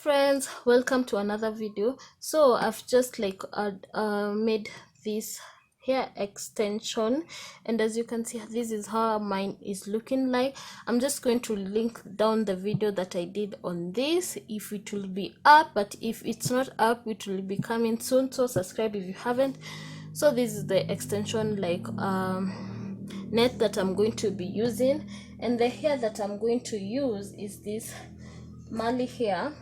Friends, welcome to another video. So I've just made this hair extension, and as you can see, this is how mine is looking like. I'm just going to link down the video that I did on this, if it will be up, but if it's not up, it will be coming soon, so subscribe if you haven't. So this is the extension net that I'm going to be using, and the hair that I'm going to use is this Marley hair,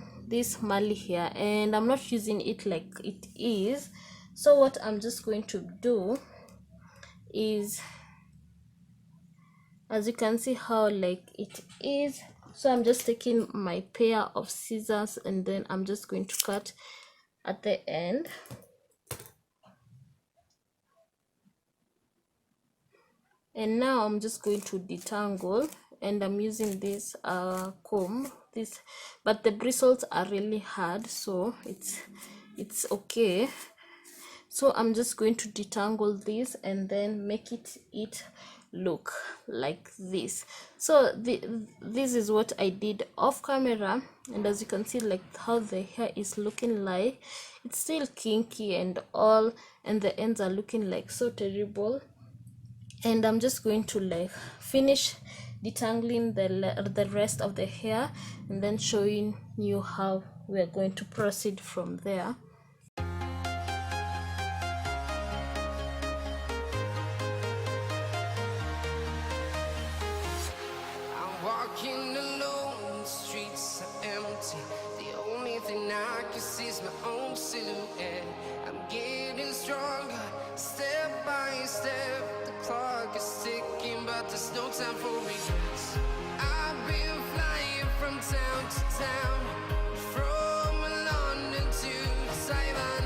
and I'm not using it like it is. So what I'm just going to do is, as you can see how like it is, so I'm just taking my pair of scissors and then I'm just going to cut at the end. And now I'm just going to detangle, and I'm using this comb, but the bristles are really hard, so it's okay. So I'm just going to detangle this and then make it look like this. So this is what I did off camera, and as you can see, like how the hair is looking like, it's still kinky and all, and the ends are looking like so terrible. And I'm just going to like finish detangling the rest of the hair and then showing you how we're going to proceed from there. Walking alone, the streets are empty. The only thing I can see is my own silhouette. I'm getting stronger, step by step. The clock is ticking, but there's no time for regrets. I've been flying from town to town, from London to Taiwan.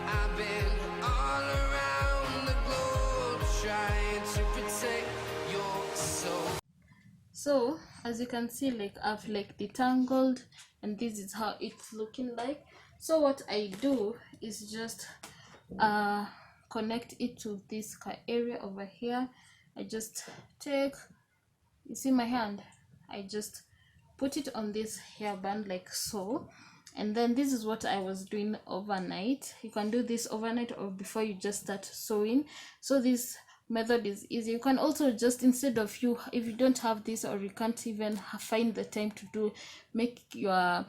I've been all around the globe, trying to protect your soul. So as you can see, like I've like detangled, and this is how it's looking like. So what I do is just connect it to this area over here. I just take, you see my hand, I just put it on this hairband like so, and then this is what I was doing overnight. You can do this overnight or before you just start sewing. So this method is easy. You can also just, instead of if you don't have this, or you can't even find the time to make your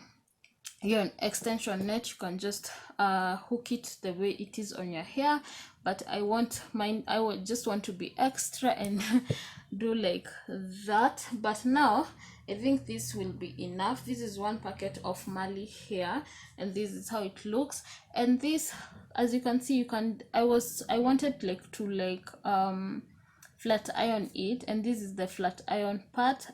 extension net, you can just hook it the way it is on your hair. But I would just want to be extra and do like that. But now I think this will be enough. This is one packet of Marley hair, and this is how it looks. And this, as you can see, I wanted like to flat iron it, and this is the flat iron part.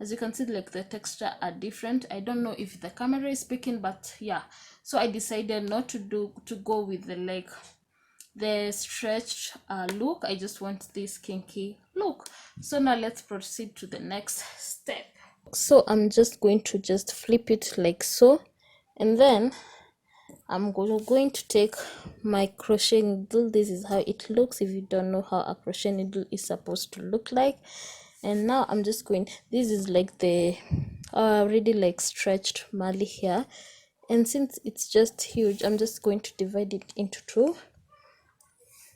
As you can see, like the texture are different. I don't know if the camera is speaking, but yeah, so I decided not to go with the stretched look. I just want this kinky look. So now let's proceed to the next step. So I'm just going to just flip it like so, and then I'm going to take my crochet needle. This is how it looks if you don't know how a crochet needle is supposed to look like. And now I'm just going, this is like the already like stretched Marley hair, and since it's just huge, I'm just going to divide it into two,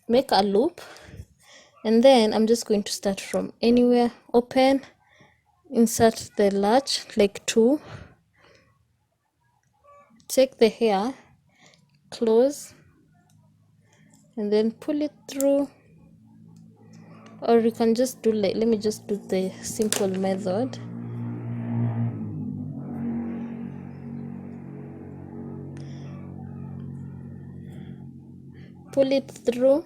make a loop, and then I'm just going to start from anywhere, open, insert the latch like two, take the hair, close, and then pull it through. Or you can just do let me just do the simple method. Pull it through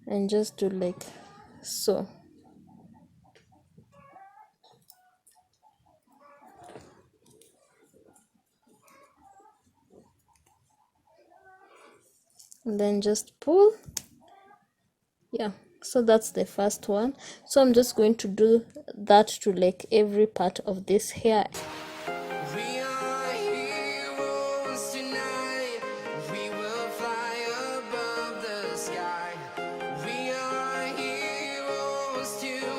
and just do like so. And then just pull. Yeah, so that's the first one. So I'm just going to do that to like every part of this hair. We are heroes tonight. We will fly above the sky. We are heroes tonight.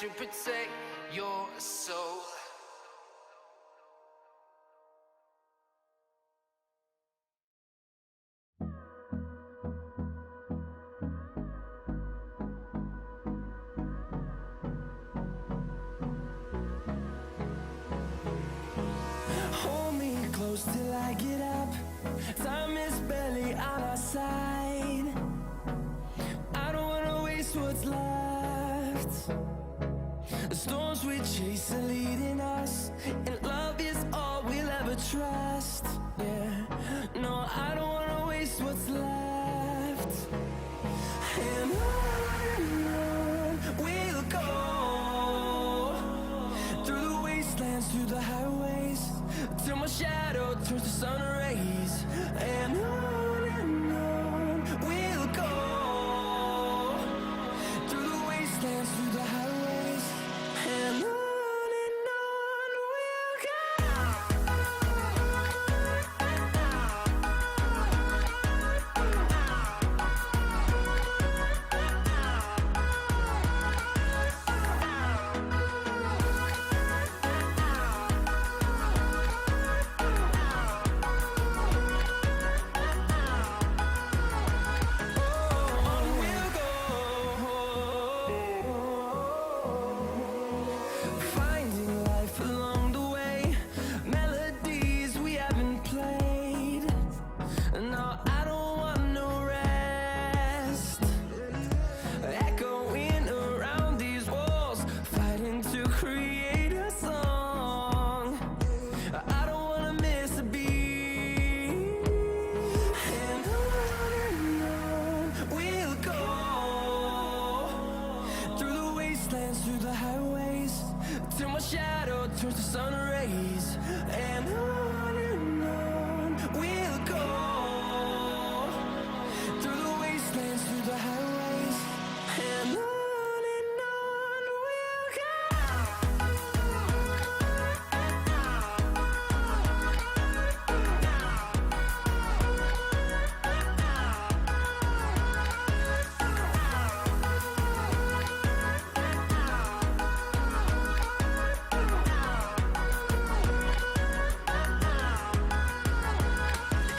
to protect your soul. Hold me close till I get up. Time is barely on our side. I don't wanna waste what's left. The storms we chase are leading us, and love is all we'll ever trust. Yeah, no, I don't wanna waste what's left. And on we'll go, through the wastelands, through the highways, till my shadow turns to sun rays. And on we'll go, through the wastelands, through the highways, and on we'll go. Finding life along the way, melodies we haven't played. No, I don't want no rest. Echoing around these walls, fighting to create a song. I don't wanna miss a beat. And on we'll go, through the wastelands, through the highways, till my shadow turns to sun rays. And on we'll go, through the wastelands, through the highways, and on we'll go.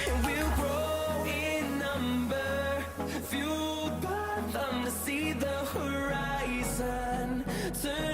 And we'll grow in number, fueled by them to see the horizon. Turn